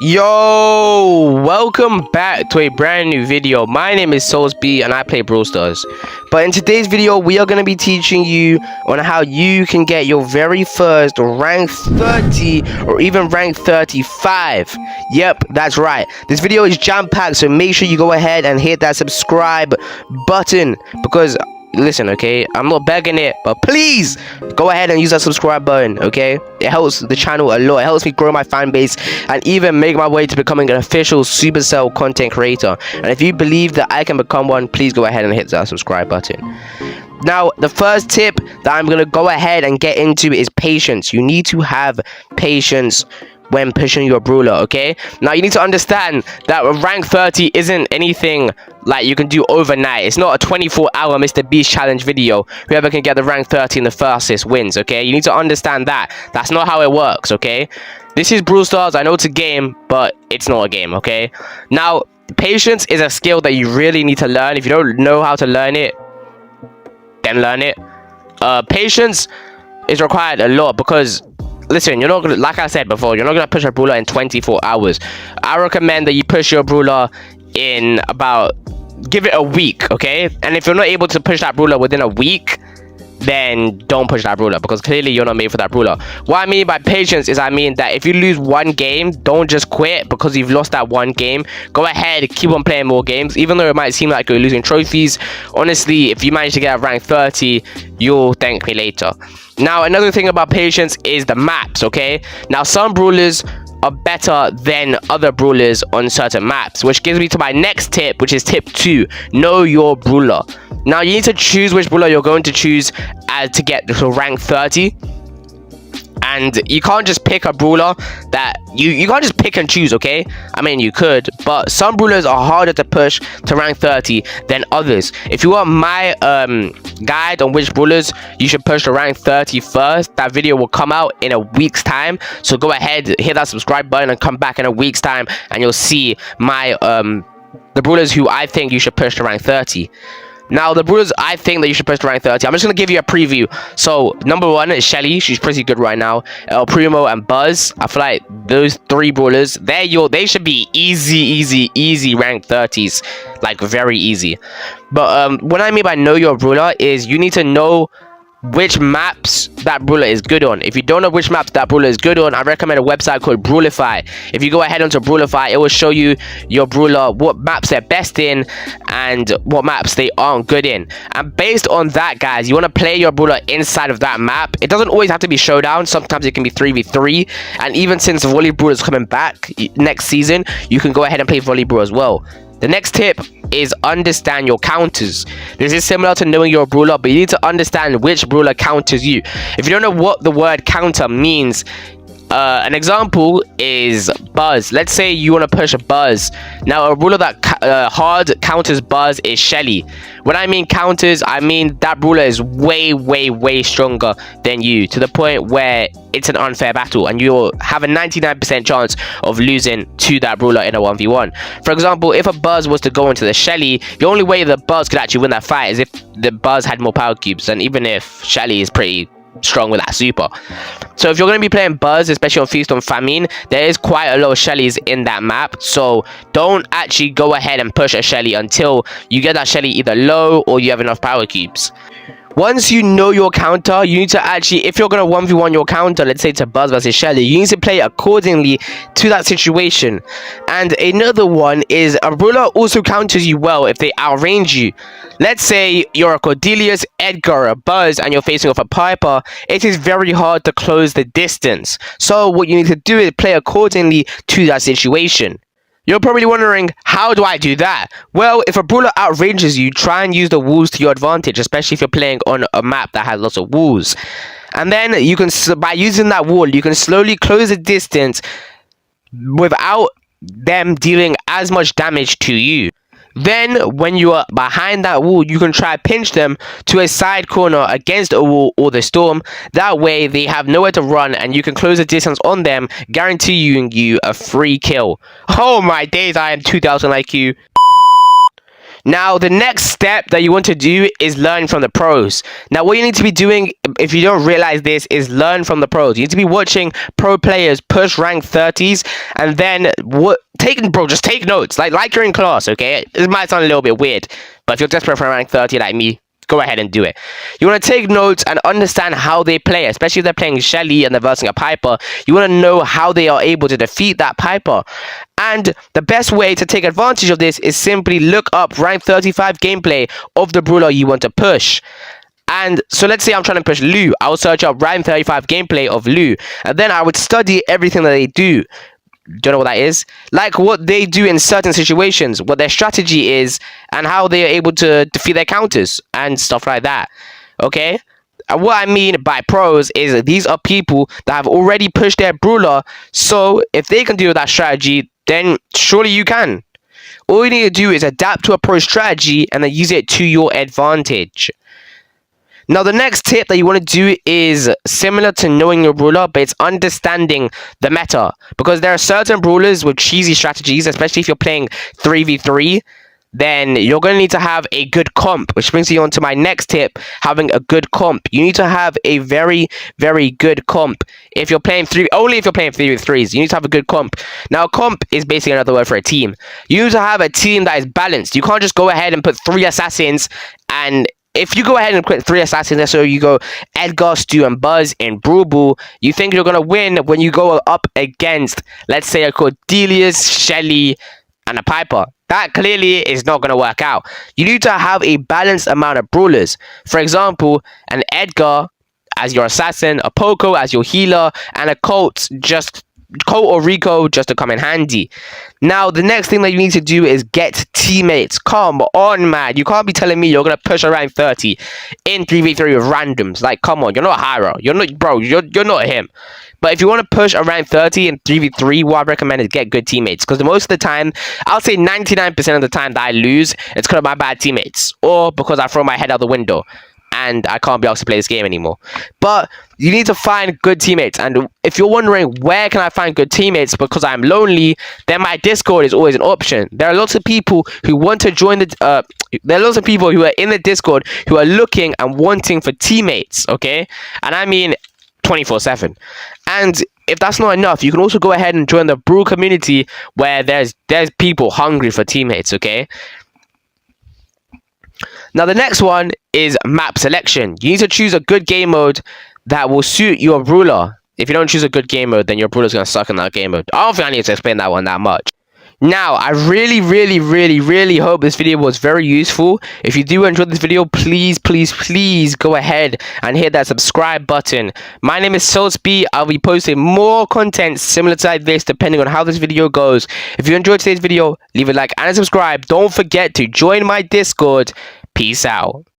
Yo, welcome back to a brand new video. My name is SoulsB and I play Brawl Stars. But in today's video, we are going to be teaching you on how you can get your very first rank 30 or even rank 35. Yep, that's right. This video is jam-packed, so make sure you go ahead and hit that subscribe button because listen, okay, I'm not begging it, but please go ahead and use that subscribe button, okay? It helps the channel a lot. It helps me grow my fan base and even make my way to becoming an official Supercell content creator. And if you believe that I can become one, please go ahead and hit that subscribe button. Now, the first tip that I'm going to go ahead and get into is patience. You need to have patience when pushing your brawler, okay? Now you need to understand that rank 30 isn't anything like you can do overnight. It's not a 24-hour Mr. Beast challenge video. Whoever can get the rank 30 in the fastest wins, okay? You need to understand that. That's not how it works, okay? This is Brawl Stars. I know it's a game, but it's not a game, okay? Now, patience is a skill that you really need to learn. If you don't know how to learn it, then learn it. Patience is required a lot because listen, you're not gonna, like I said before, you're not gonna push a brawler in 24 hours. I recommend that you push your brawler in about, give it a week, okay? And if you're not able to push that brawler within a week, then don't push that brawler because clearly you're not made for that brawler. What I mean by patience is I mean that if you lose one game, don't just quit because you've lost that one game. Go ahead, keep on playing more games, even though it might seem like you're losing trophies. Honestly, if you manage to get a rank 30, you'll thank me later. Now, another thing about patience is the maps, okay? Now, some brawlers are better than other brawlers on certain maps, which gives me to my next tip, which is tip 2. Know your brawler. Now, you need to choose which brawler you're going to choose to get to rank 30. And you can't just pick a brawler that you can't just pick and choose, okay? I mean, you could, but some brawlers are harder to push to rank 30 than others. If you want my guide on which brawlers you should push to rank 30 first, that video will come out in a week's time. So go ahead, hit that subscribe button and come back in a week's time and you'll see my the brawlers who I think you should push to rank 30. Now, the brawlers I think that you should push to rank 30, I'm just going to give you a preview. So, number 1 is Shelly. She's pretty good right now. El Primo and Buzz. I feel like those 3 brawlers, they should be easy rank 30s. Like, very easy. But what I mean by know your brawler is you need to know which maps that brawler is good on. If you don't know which maps that brawler is good on, I recommend a website called Brawlify. If you go ahead onto Brawlify, it will show you your brawler, what maps they're best in and what maps they aren't good in. And based on that, guys, you want to play your brawler inside of that map. It doesn't always have to be showdown. Sometimes it can be 3v3. And even since Volley Brawl is coming back next season, you can go ahead and play Volley Brawl as well. The next tip is understand your counters. This is similar to knowing your brawler, but you need to understand which brawler counters you. If you don't know what the word counter means, an example is Buzz. Let's say you want to push a Buzz. Now, a brawler that hard counters Buzz is Shelly. When I mean counters, I mean that brawler is way stronger than you, to the point where it's an unfair battle and you'll have a 99% chance of losing to that brawler in a 1v1. For example, if a Buzz was to go into the Shelly, the only way the Buzz could actually win that fight is if the Buzz had more power cubes, and even if Shelly is pretty strong with that super. So if you're going to be playing Buzz, especially on Feast on Famine, there is quite a lot of Shellys in that map, so don't actually go ahead and push a Shelly until you get that Shelly either low or you have enough power cubes. Once you know your counter, you need to actually, if you're going to 1v1 your counter, let's say it's a Buzz versus Shelly, you need to play accordingly to that situation. And another one is a brawler also counters you well if they outrange you. Let's say you're a Cordelius, Edgar, a Buzz, and you're facing off a Piper. It is very hard to close the distance. So what you need to do is play accordingly to that situation. You're probably wondering, how do I do that? Well, if a brawler outranges you, try and use the walls to your advantage, especially if you're playing on a map that has lots of walls. And then you can, by using that wall, you can slowly close the distance without them dealing as much damage to you. Then, when you are behind that wall, you can try pinch them to a side corner against a wall or the storm. That way, they have nowhere to run and you can close the distance on them, guaranteeing you a free kill. Oh my days, I am 2000 IQ. Now, the next step that you want to do is learn from the pros. Now, what you need to be doing, if you don't realize this, is learn from the pros. You need to be watching pro players push rank 30s, and then just take notes. Like you're in class, okay? It might sound a little bit weird, but if you're desperate for rank 30 like me, go ahead and do it. You want to take notes and understand how they play, especially if they're playing Shelly and they're versing a Piper. You want to know how they are able to defeat that Piper. And the best way to take advantage of this is simply look up rank 35 gameplay of the brawler you want to push. And so let's say I'm trying to push Lu. I will search up rank 35 gameplay of Lu, and then I would study everything that they do. Don't know what that is? Like what they do in certain situations, what their strategy is, and how they are able to defeat their counters and stuff like that. Okay? And what I mean by pros is that these are people that have already pushed their brawler, so if they can do that strategy, then surely you can. All you need to do is adapt to a pro strategy and then use it to your advantage. Now, the next tip that you want to do is similar to knowing your brawler, but it's understanding the meta. Because there are certain brawlers with cheesy strategies, especially if you're playing 3v3, then you're going to need to have a good comp, which brings you on to my next tip, having a good comp. You need to have a very, very good comp. If you're playing only if you're playing 3v3s, you need to have a good comp. Now, comp is basically another word for a team. You need to have a team that is balanced. You can't just go ahead and put 3 assassins, and if you go ahead and put 3 assassins, so you go Edgar, Stu, and Buzz in Brawl, you think you're going to win when you go up against, let's say, a Cordelius, Shelly, and a Piper. That clearly is not going to work out. You need to have a balanced amount of brawlers. For example, an Edgar as your assassin, a Poco as your healer, and a Colt or Rico just to come in handy. Now, the next thing that you need to do is get teammates. Come on, man. You can't be telling me you're going to push around 30 in 3v3 with randoms. Like, come on. You're not Hyro. You're not him. But if you want to push around 30 in 3v3, what I recommend is get good teammates. Because most of the time, I'll say 99% of the time that I lose, it's because of my bad teammates. Or because I throw my head out the window and I can't be able to play this game anymore. But you need to find good teammates. And if you're wondering where can I find good teammates because I'm lonely, then my Discord is always an option. There are lots of people who want to join the there are lots of people who are in the Discord who are looking and wanting for teammates, okay? And I mean 24/7. And if that's not enough, you can also go ahead and join the Brawl community where there's people hungry for teammates, okay? Now, the next one is map selection. You need to choose a good game mode that will suit your brawler. If you don't choose a good game mode, then your brawler's going to suck in that game mode. I don't think I need to explain that one that much. Now, I really hope this video was very useful. If you do enjoy this video, please go ahead and hit that subscribe button. My name is SaltzB. I'll be posting more content similar to this depending on how this video goes. If you enjoyed today's video, leave a like and subscribe. Don't forget to join my Discord. Peace out.